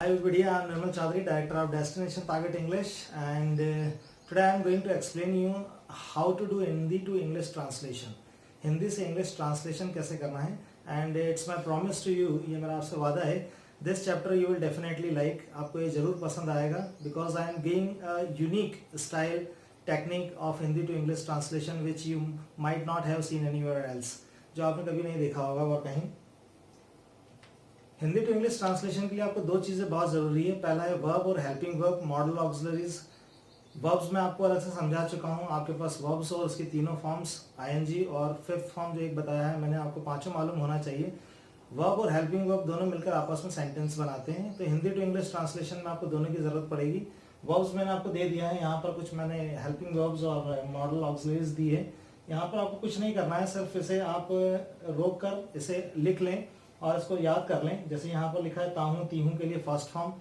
Hi everybody, I am Nirmal Chaudhary, Director of Destination Target English, and today I am going to explain you how to do Hindi to English translation. Hindi से English translation कैसे करना है and it's my promise to you, ये मेरा आपसे वादा है, this chapter you will definitely like, आपको ये जरूर पसंद आएगा because I am giving a unique style technique of Hindi to English translation which you might not have seen anywhere else, जो आपने कभी नहीं देखा होगा और कहीं। हिंदी टू इंग्लिश ट्रांसलेशन के लिए आपको दो चीज़ें बहुत ज़रूरी है। पहला है वर्ब और helping verb, model auxiliaries. Verbs में आपको अलग से समझा चुका हूँ, आपके पास वर्ब्स और उसकी तीनों फॉर्म्स आईएनजी और फिफ्थ फॉर्म जो एक बताया है मैंने आपको, पांचों मालूम होना चाहिए। वर्ब और हेल्पिंग वर्ब दोनों मिलकर आपस में सेंटेंस बनाते हैं, तो हिंदी टू इंग्लिश ट्रांसलेशन में आपको दोनों की ज़रूरत पड़ेगी। वर्ब्स मैंने आपको दे दिया है, यहाँ पर कुछ मैंने हेल्पिंग वर्ब्स और मॉडल ऑक्सिलरीज दी है। यहाँ पर आपको कुछ नहीं करना है, सिर्फ इसे आप रोक कर इसे लिख लें और इसको याद कर लें। जैसे यहाँ पर लिखा है ताहूँ तीहूँ के लिए फर्स्ट फॉर्म,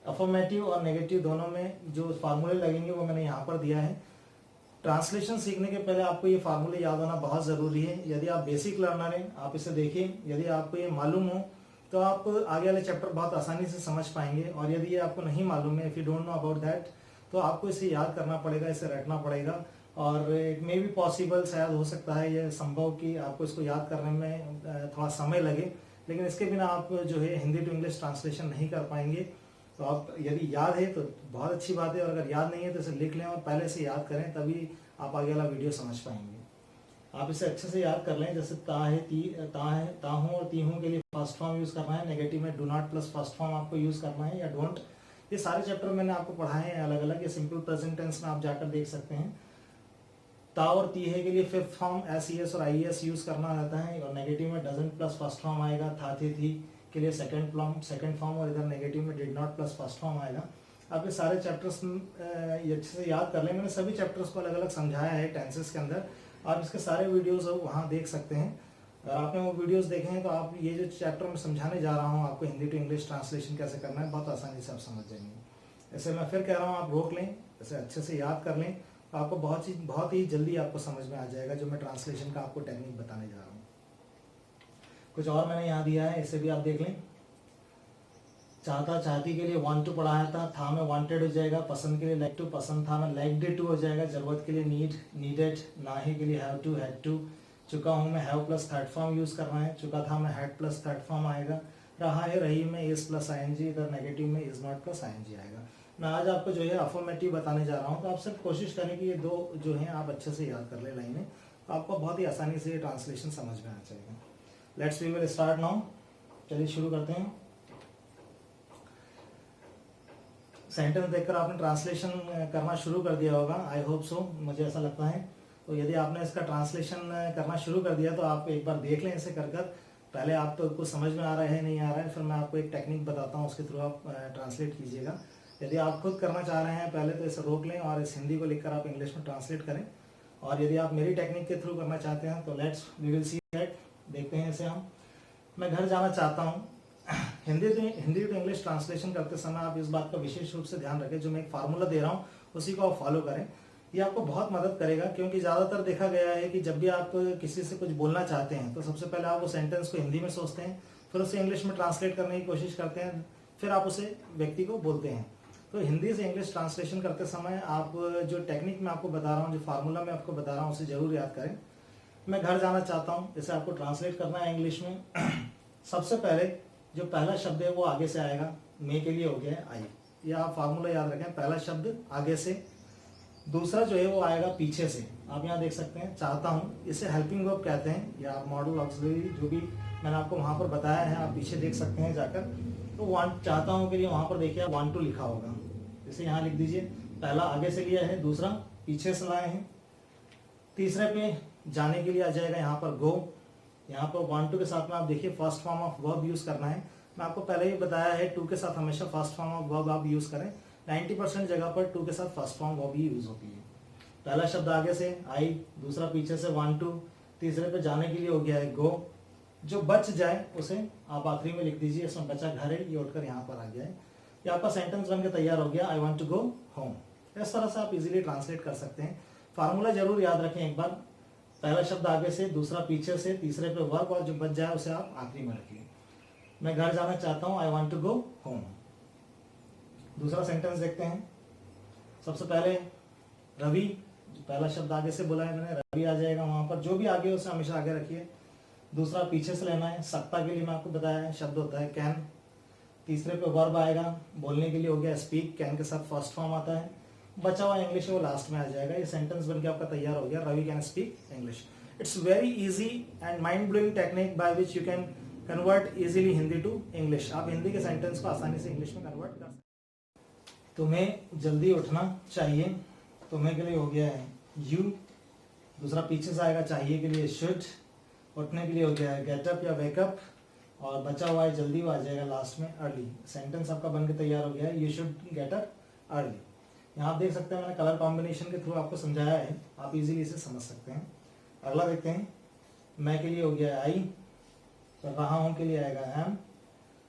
अफर्मेटिव और नेगेटिव दोनों में जो फार्मूले लगेंगे वो मैंने यहाँ पर दिया है। ट्रांसलेशन सीखने के पहले आपको ये फार्मूले याद होना बहुत ज़रूरी है। यदि आप बेसिक लर्नर हैं, आप इसे देखिए, यदि आपको ये मालूम हो तो आप आगे वाले चैप्टर बहुत आसानी से समझ पाएंगे, और यदि ये आपको नहीं मालूम है, if you don't know about that, तो आपको इसे याद करना पड़ेगा, इसे रटना पड़ेगा। और इट मे बी पॉसिबल, शायद हो सकता है ये संभव कि आपको इसको याद करने में थोड़ा समय लगे, लेकिन इसके बिना आप जो है हिंदी टू इंग्लिश ट्रांसलेशन नहीं कर पाएंगे। तो आप यदि याद है तो बहुत अच्छी बात है, और अगर याद नहीं है तो इसे लिख लें और पहले से याद करें, तभी आप आगे वाला वीडियो समझ पाएंगे। आप इसे अच्छे से याद कर लें। जैसे ता है, ताहूँ और तीहूँ के लिए फर्स्ट फॉर्म यूज़ करना है, नेगेटिव में do not plus first form आपको यूज़ करना है, या डोंट। ये सारे चैप्टर मैंने आपको पढ़ाए हैं अलग अलग, ये सिंपल प्रेजेंट टेंस में आप जाकर देख सकते हैं। ता और तीहे के लिए फिफ्थ फॉर्म एस और आईएस यूज़ करना रहता है, और नेगेटिव में डजंट प्लस फर्स्ट फॉर्म आएगा। था थी के लिए सेकंड फॉर्म, और इधर नेगेटिव में did not plus first form आएगा। आप ये सारे चैप्टर्स ये अच्छे से याद कर लें। मैंने सभी चैप्टर्स को अलग अलग समझाया है टेंसेस के अंदर, आप इसके सारे वीडियोस वहाँ देख सकते हैं। अगर आपने वो वीडियोस देखे हैं तो आप ये जो चैप्टर मैं समझाने जा रहा हूँ आपको, हिंदी टू इंग्लिश ट्रांसलेशन कैसे करना है, बहुत आसानी से आप समझ जाएंगे। ऐसे मैं फिर कह रहा हूँ, आप रोक लें, इसे अच्छे से याद कर लें, तो आपको बहुत ही जल्दी आपको समझ में आ जाएगा जो मैं ट्रांसलेशन का आपको टेक्निक बताने जा रहा हूँ। कुछ और मैंने यहाँ दिया है, इसे भी आप देख लें। चाहता चाहती के लिए वांट टू पढ़ाया था में वांटेड हो जाएगा। पसंद के लिए लाइक टू, पसंद था में लाइक टू हो जाएगा। जरूरत के लिए नीड, नीडेड। ना ही के लिए हैव टू, हैड टू। चुका हूँ में have plus third form use करना है। चुका था में हैड प्लस थर्ड फॉर्म आएगा। रहा है, रही में इज प्लस आईएनजी, इधर नेगेटिव में इज नॉट प्लस आईएनजी आएगा। मैं आज आपको जो है अफर्मेटिव बताने जा रहा हूँ, तो आप सिर्फ कोशिश करें कि ये दो जो हैं आप अच्छे से याद कर ले लाइनें, तो आपको बहुत ही आसानी से ये ट्रांसलेशन समझ में आ जाएगा। Let's we will start now. चलिए शुरू करते हैं। सेंटेंस देखकर आपने ट्रांसलेशन करना शुरू कर दिया होगा, आई होप सो, मुझे ऐसा लगता है। तो यदि आपने इसका ट्रांसलेशन करना शुरू कर दिया तो आप एक बार देख लें इसे कर पहले आप तो कुछ समझ में आ रहा है नहीं आ रहा है, फिर मैं आपको एक टेक्निक बताता हूँ, उसके थ्रू आप ट्रांसलेट कीजिएगा। यदि आप खुद करना चाह रहे हैं पहले तो इसे रोक लें और इस हिंदी को लिखकर आप इंग्लिश में ट्रांसलेट करें, और यदि आप मेरी टेक्निक के थ्रू करना चाहते हैं तो let's we will see that. देखते हैं इसे हम। मैं घर जाना चाहता हूँ। हिंदी टू इंग्लिश ट्रांसलेशन करते समय आप इस बात का विशेष रूप से ध्यान रखें, जो मैं एक फार्मूला दे रहा हूँ उसी को आप फॉलो करें। ये आपको बहुत मदद करेगा, क्योंकि ज़्यादातर देखा गया है कि जब भी आप किसी से कुछ बोलना चाहते हैं तो सबसे पहले आप वो सेंटेंस को हिंदी में सोचते हैं, फिर उसे इंग्लिश में ट्रांसलेट करने की कोशिश करते हैं, फिर आप उसे व्यक्ति को बोलते हैं। तो हिंदी से इंग्लिश ट्रांसलेशन करते समय आप जो टेक्निक मैं आपको बता रहा हूँ, जो फार्मूला मैं आपको बता रहा हूँ, उसे जरूर याद करें। मैं घर जाना चाहता हूँ, इसे आपको ट्रांसलेट करना है इंग्लिश में। सबसे पहले जो पहला शब्द है वो आगे से आएगा। मे के लिए हो गया है आई, या आप फार्मूला याद रखें, पहला शब्द आगे से, दूसरा जो है वो आएगा पीछे से। आप यहाँ देख सकते हैं चाहता हूँ, इसे हेल्पिंग वर्ब कहते हैं, या मॉडल ऑक्सिलरी जो भी मैंने आपको वहाँ पर बताया है, आप पीछे देख सकते हैं जाकर। तो वांट, चाहता हूँ के लिए वहाँ पर देखिए वांट टू लिखा होगा, इसे यहाँ लिख दीजिए। पहला आगे से लिया है, दूसरा पीछे से लाए हैं। तीसरे पे जाने के लिए आ जाएगा यहाँ पर गो। यहाँ पर वांट टू के साथ में आप देखिए first form of verb use करना है। मैं आपको पहले ही बताया है, टू के साथ हमेशा फर्स्ट फॉर्म ऑफ वर्ब आप यूज करें। 90% जगह पर टू के साथ फर्स्ट फॉर्म वर्ब ही यूज होती है। पहला शब्द आगे से आई, दूसरा पीछे से वांट टू, तीसरे पे जाने के लिए हो गया है गो। जो बच जाए उसे आप आखिरी में लिख दीजिए, इसमें बचा घर है, ये उठकर यहाँ पर आ गया है। ये आपका सेंटेंस बन के तैयार हो गया, I want to go home. इस तरह से आप इजीली ट्रांसलेट कर सकते हैं। फार्मूला जरूर याद रखें एक बार, पहला शब्द आगे से, दूसरा पीछे से, तीसरे पे वर्ब, और जो बच जाए उसे आप आखिरी में रखिए। मैं घर जाना चाहता हूँ, I want to go home. दूसरा सेंटेंस देखते हैं। सबसे पहले रवि, पहला शब्द आगे से बोला है मैंने, रवि आ जाएगा वहां पर, जो भी आगे है उसे हमेशा आगे रखिए। दूसरा पीछे से लेना है, सकता के लिए मैं आपको बताया है शब्द होता है कैन। तीसरे पे वर्ब आएगा, बोलने के लिए हो गया स्पीक, कैन के साथ फर्स्ट फॉर्म आता है। बचा हुआ इंग्लिश है वो लास्ट में आ जाएगा। ये सेंटेंस बनके आपका तैयार हो गया, Ravi can speak English. It's very easy and mind blowing technique by which you can convert easily Hindi to English. आप हिंदी के सेंटेंस को आसानी से इंग्लिश में कन्वर्ट कर सकते हैं। तुम्हें जल्दी उठना चाहिए, तुम्हें के लिए हो गया है यू। दूसरा पीछे से आएगा चाहिए के लिए शुड, उठने के लिए हो गया है गेट अप या वेकअप, और बचा हुआ है जल्दी वो आ जाएगा लास्ट में अर्ली। सेंटेंस आपका बन के तैयार हो गया है, you should get up early. यहाँ आप देख सकते हैं मैंने कलर कॉम्बिनेशन के थ्रू आपको समझाया है, आप इजीली इसे समझ सकते हैं। अगला देखते हैं, मैं के लिए हो गया आई, तो रहा हूँ के लिए आएगा एम,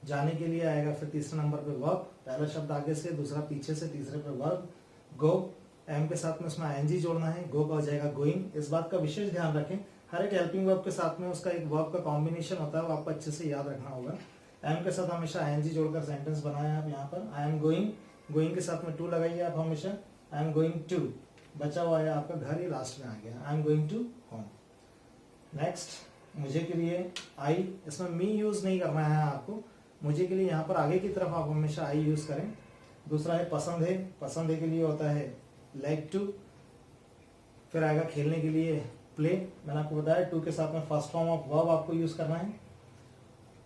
जाने के लिए आएगा फिर तीसरे नंबर पे वर्ब, पहला शब्द आगे से, दूसरा पीछे से, तीसरे पे वर्ब। गो, एम के साथ में उसमें आईएनजी जोड़ना है, गो का हो जाएगा गोइंग। इस बात का विशेष ध्यान रखें, हर एक हेल्पिंग वर्ब के साथ में उसका एक वर्ब का कॉम्बिनेशन होता है, वो आपको अच्छे से याद रखना होगा। एम के साथ हमेशा आईएनजी जोड़कर सेंटेंस बनाए आप यहाँ पर, आई एम गोइंग, गोइंग के साथ में टू लगाइए आप हमेशा, आई एम गोइंग टू। बचा हुआ है आपका घर, ही लास्ट में आ गया, I am going to home. Next, मुझे के लिए आई, इसमें मी यूज नहीं करना है आपको, मुझे के लिए यहाँ पर आगे की तरफ आप हमेशा आई यूज करें। दूसरा है पसंद है, पसंद है के लिए होता है लाइक टू, फिर आएगा खेलने के लिए प्ले, मैंने आपको बताया टू के साथ में फर्स्ट फॉर्म ऑफ वर्ब आपको यूज करना है।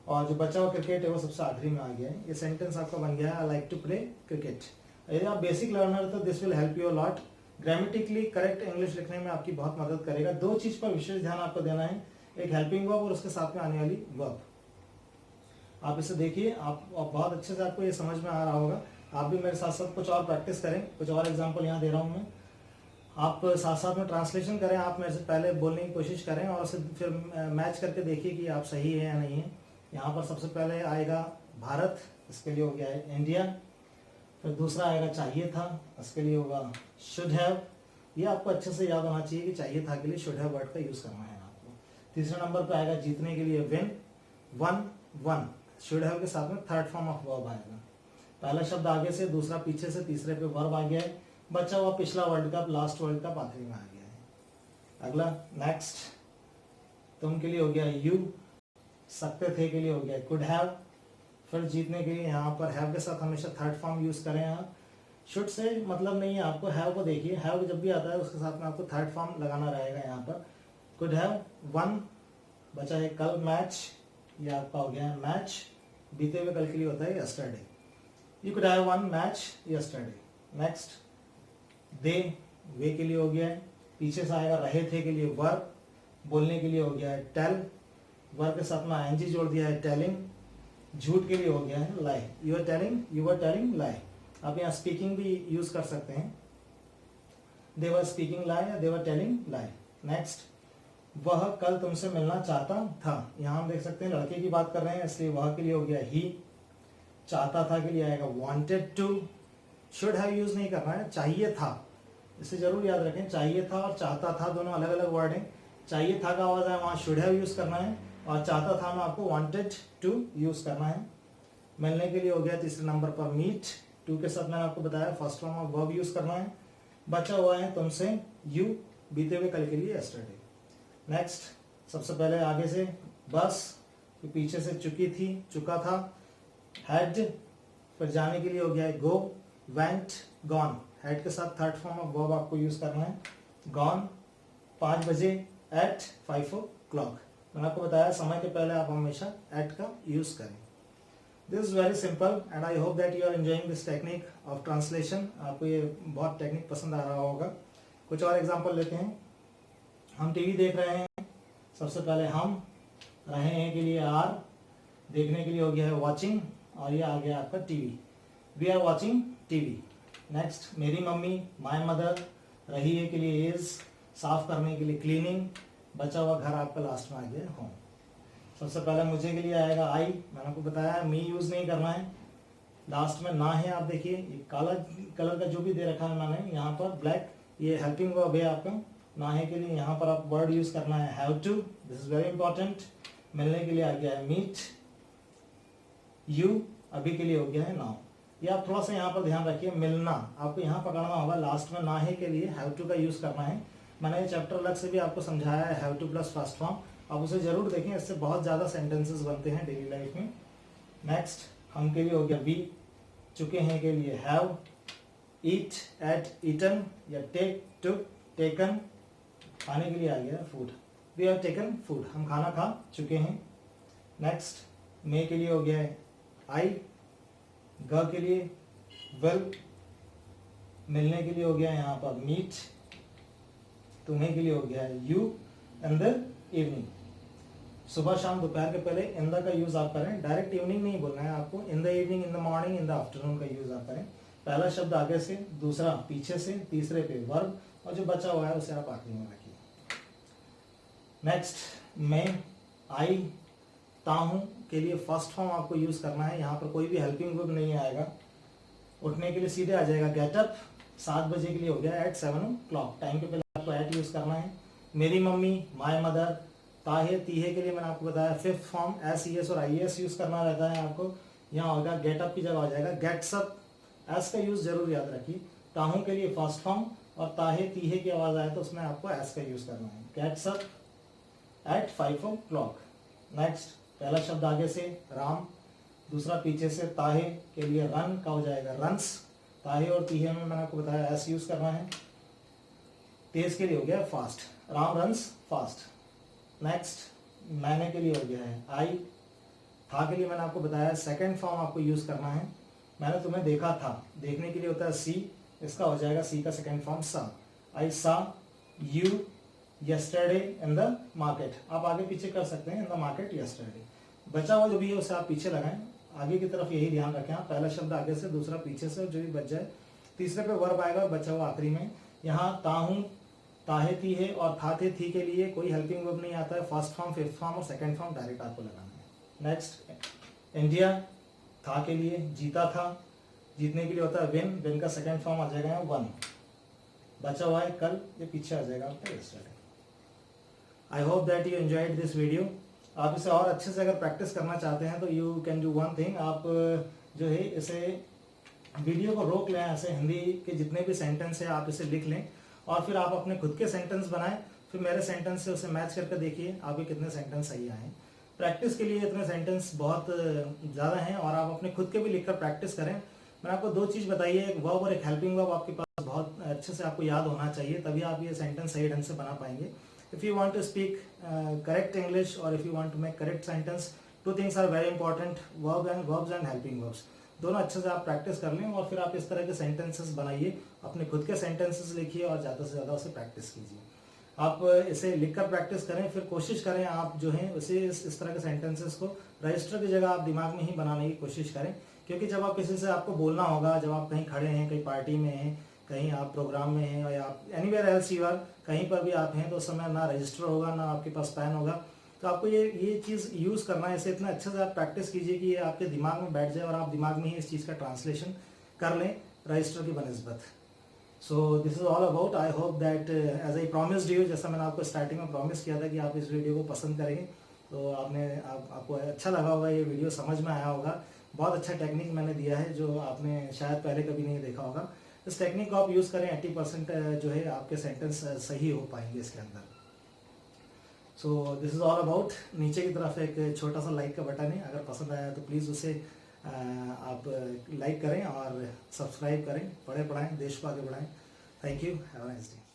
और जो बचा हुआ क्रिकेट है वो सबसे आखिरी में आ गया है। ये सेंटेंस आपका बन गया है, I like to play cricket. यदि आप बेसिक लर्नर तो this will help you a lot. Grammatically correct English लिखने में आपकी बहुत मदद करेगा। दो चीज पर विशेष ध्यान आपको देना है, एक हेल्पिंग वर्ब और उसके साथ में आने वाली वर्ब। आप इसे देखिए, आप बहुत अच्छे से आपको ये समझ में आ रहा होगा। आप भी मेरे साथ साथ कुछ और प्रैक्टिस करें, कुछ और एग्जाम्पल यहाँ दे रहा हूँ मैं, आप साथ साथ में ट्रांसलेशन करें, आप मेरे से पहले बोलने की कोशिश करें और उसे फिर मैच करके देखिए कि आप सही है या नहीं है। यहाँ पर सबसे पहले आएगा भारत, इसके लिए हो गया है इंडिया। फिर दूसरा आएगा चाहिए था, इसके लिए होगा शुड हैव। ये आपको अच्छे से याद होना चाहिए कि चाहिए था के लिए शुड हैव वर्ड का यूज करना है आपको। तीसरे नंबर पे आएगा जीतने के लिए win, one one, should have के साथ में थर्ड फॉर्म ऑफ वर्ब आएगा। पहला शब्द आगे से, दूसरा पीछे से, तीसरे पे वर्ब आ गया है। बचा हुआ पिछला world cup, last world cup आखिरी में आ गया है। अगला नेक्स्ट, तुम के लिए हो गया यू, सकते थे के लिए हो गया कुड हैव। फिर जीतने के लिए यहाँ पर हैव के साथ हमेशा थर्ड फॉर्म यूज करें आप। शुड से मतलब नहीं है आपको, हैव को देखिए, हैव जब भी आता है उसके साथ में आपको थर्ड फॉर्म लगाना रहेगा यहाँ पर। कुड हैव वन, बचा है कल मैच, ये आपका हो गया है मैच, बीते हुए कल के लिए होता है yesterday. You could have won match yesterday. Next, दे, वे के लिए हो गया है, पीछे से आएगा रहे थे के लिए वर्ब, बोलने के लिए हो गया है टेल, वर्ब के साथ में आईएनजी जोड़ दिया है टेलिंग। झूठ के लिए हो गया है लाई, यू आर टेलिंग लाई। आप यहाँ स्पीकिंग भी यूज कर सकते हैं, दे वर स्पीकिंग लाई या दे वर टेलिंग लाई। नेक्स्ट, वह कल तुमसे मिलना चाहता था, यहाँ हम देख सकते हैं लड़के की बात कर रहे हैं इसलिए वह के लिए हो गया ही। चाहता था के लिए आएगा wanted to. Should have use नहीं करना है, चाहिए था, इसे जरूर याद रखें, चाहिए था और चाहता था दोनों अलग अलग वर्ड हैं। चाहिए था का आवाज है वहां शुड हैव यूज करना है, और चाहता था में आपको वांटेड टू यूज करना है। मिलने के लिए हो गया तीसरे नंबर पर मीट, टू के साथ मैंने आपको बताया first form of verb use करना है। बचा हुआ है तुमसे यू, बीते हुए कल के लिए यस्टरडे। नेक्स्ट, सबसे पहले आगे से बस, पीछे से चुकी थी, चुका था, हैड। फिर जाने के लिए हो गया है गो, वेंट, गॉन। हेड के साथ थर्ड फॉर्म ऑफ वर्ब आपको यूज करना है, गॉन। 5 बजे, एट 5 o'clock। मैंने आपको बताया समय के पहले आप हमेशा एट का यूज करें। This is very simple and I hope that you are enjoying this technique of translation. आपको ये बहुत टेक्निक पसंद आ रहा होगा। कुछ और एग्जांपल लेते हैं। हम टीवी देख रहे हैं, सबसे पहले हम, रहे हैं के लिए आर, देखने के लिए हो गया है वॉचिंग, और ये आ गया आपका TV, we are watching TV. Next, मेरी मम्मी, माय मदर, रही है के लिए इज, साफ करने के लिए क्लीनिंग, बचा हुआ घर आपका लास्ट में आ गया होम। सबसे पहले मुझे के लिए आएगा आई, मैंने आपको बताया मी यूज नहीं करना है। लास्ट में ना है, आप देखिए ये काला कलर का जो भी दे रखा है मैंने यहाँ पर ब्लैक, ये हेल्पिंग वर्ब है आपका। ना है के लिए यहाँ पर आप वर्ड यूज करना है have to, this is very important. मिलने के लिए आ गया है मीट, यू अभी के लिए हो गया है नाउ। ये आप थोड़ा सा यहाँ पर ध्यान रखिए, मिलना आपको यहाँ पकड़ना होगा, लास्ट में ना है के लिए हैव टू का यूज़ करना है। मैंने ये चैप्टर अलग से भी आपको समझाया है, have two plus first form, आप उसे जरूर देखें, इससे बहुत ज़्यादा सेंटेंसेस बनते हैं डेली लाइफ में। नेक्स्ट हम के लिए हो गया वी, चुके हैं के लिए हैव, ईट एट ईटन या टेक टुक टेकन, खाने के लिए आ गया food, we have taken food, हम खाना खा चुके हैं। नेक्स्ट मे के लिए हो गया है आई, ग के लिए वेल, मिलने के लिए हो गया है यहाँ पर मीट, तुम्हें के लिए हो गया है यू, इन द इवनिंग, सुबह शाम दोपहर के पहले इन द का यूज आप करें, डायरेक्ट इवनिंग नहीं बोलना है आपको, in the evening, in the morning, in the afternoon का यूज आप करें। पहला शब्द आगे से, दूसरा पीछे से, तीसरे पे वर्ब, और जो बचा हुआ है उसे आप आखिरी में रखिए। नेक्स्ट मैं, आई, ताहूं के लिए फर्स्ट फॉर्म आपको यूज करना है, यहाँ पर कोई भी हेल्पिंग वर्ब नहीं आएगा। उठने के लिए सीधे आ जाएगा गेट अप, 7 बजे के लिए हो गया एट 7 o'clock, टाइम के पहले आपको एट यूज करना है। मेरी मम्मी, माय मदर, ताहे तीहे के लिए मैंने आपको बताया fifth form S E S और आई एस यूज करना रहता है आपको। यहाँ होगा गेट अप की जगह आ जाएगा गेट्स अप, एस का यूज जरूर याद रखिए। ताहू के लिए फर्स्ट फॉर्म, और ताहे तीहे की आवाज आए तो उसमें आपको एस का यूज करना है, gets up at 5 o'clock। Next पहला शब्द आगे से राम, दूसरा पीछे से, ताहे के लिए रन का हो जाएगा रन्स, ताहे और तीहे में मैंने आपको बताया एस यूज करना है। तेज के लिए हो गया fast, Ram runs fast. Next मैंने के लिए हो गया है आई, था के लिए मैंने आपको बताया सेकंड फॉर्म आपको यूज करना है, मैंने तुम्हें देखा था, देखने के लिए होता है सी, इसका हो जाएगा सी का सेकंड फॉर्म सा। आई सा you yesterday in the market, आप आगे पीछे कर सकते हैं, इन द मार्केट यस्टरडे। बचा हुआ जो भी है उसे आप पीछे लगाएं, आगे की तरफ यही ध्यान रखें आप, पहला शब्द आगे से, दूसरा पीछे से, जो भी बच जाए, तीसरे पे वर्ब आएगा, बचा हुआ आखिरी में। यहाँ ताहूं, ताहे थी है और था थे थी के लिए कोई हेल्पिंग वर्ब नहीं आता है, फर्स्ट फॉर्म, फिफ्थ फॉर्म और सेकंड फॉर्म डायरेक्ट आपको लगाना है। नेक्स्ट इंडिया, था के लिए जीता था, जीतने के लिए होता है विन, विन का सेकंड फॉर्म आ जाएगा यहाँ वन। बचा हुआ है कल, ये पीछे आ जाएगा आपका yesterday. I hope that you enjoyed this video. आप इसे और अच्छे से अगर प्रैक्टिस करना चाहते हैं तो you can do one thing, आप जो है इसे वीडियो को रोक लें, ऐसे हिंदी के जितने भी सेंटेंस है आप इसे लिख लें, और फिर आप अपने खुद के सेंटेंस बनाएं, फिर मेरे सेंटेंस से उसे मैच करके देखिए आपके कितने सेंटेंस सही आए। प्रैक्टिस के लिए इतने सेंटेंस बहुत ज़्यादा हैं, और आप अपने खुद के भी लिखकर प्रैक्टिस करें। मैंने आपको दो चीज़ बताई है, एक वर्ब और एक हेल्पिंग वर्ब आपके पास बहुत अच्छे से आपको याद होना चाहिए, तभी आप ये सेंटेंस सही ढंग से बना पाएंगे। If you want to speak correct English, or if you want to make correct sentence, two things are very important, verbs and helping verbs। दोनों अच्छे से आप प्रैक्टिस कर लें, और फिर आप इस तरह के सेंटेंसेस बनाइए, अपने खुद के सेंटेंसेस लिखिए और ज़्यादा से ज़्यादा उसे प्रैक्टिस कीजिए। आप इसे लिखकर प्रैक्टिस करें, फिर कोशिश करें आप जो है उसे इस तरह के सेंटेंसेस को रजिस्टर की जगह आप दिमाग में ही बनाने की कोशिश करें, क्योंकि जब आप किसी से आपको बोलना होगा, जब आप कहीं खड़े हैं, कहीं पार्टी में हैं, कहीं आप प्रोग्राम में हैं, या आप एनीवेयर एल्स यू आर, कहीं पर भी आप हैं, तो उस समय ना रजिस्टर होगा, ना आपके पास पेन होगा, तो आपको ये चीज़ यूज़ करना है। इसे इतना अच्छे से आप प्रैक्टिस कीजिए कि ये आपके दिमाग में बैठ जाए और आप दिमाग में ही इस चीज़ का ट्रांसलेशन कर लें रजिस्टर की बनस्बत। So this is all about, I hope that as I promised you, जैसा मैंने आपको स्टार्टिंग में प्रॉमिस किया था कि आप इस वीडियो को पसंद करेंगे, तो आपको अच्छा लगा होगा, ये वीडियो समझ में आया होगा। बहुत अच्छा टेक्निक मैंने दिया है जो आपने शायद पहले कभी नहीं देखा होगा। इस टेक्निक को आप यूज़ करें, 80% जो है आपके सेंटेंस सही हो पाएंगे इसके अंदर। सो दिस इज़ ऑल अबाउट। नीचे की तरफ एक छोटा सा लाइक का बटन है, अगर पसंद आया तो प्लीज़ उसे आप लाइक करें और सब्सक्राइब करें। पढ़ें पढ़ाएं, देश को आगे बढ़ाएं। Thank you, have a nice day.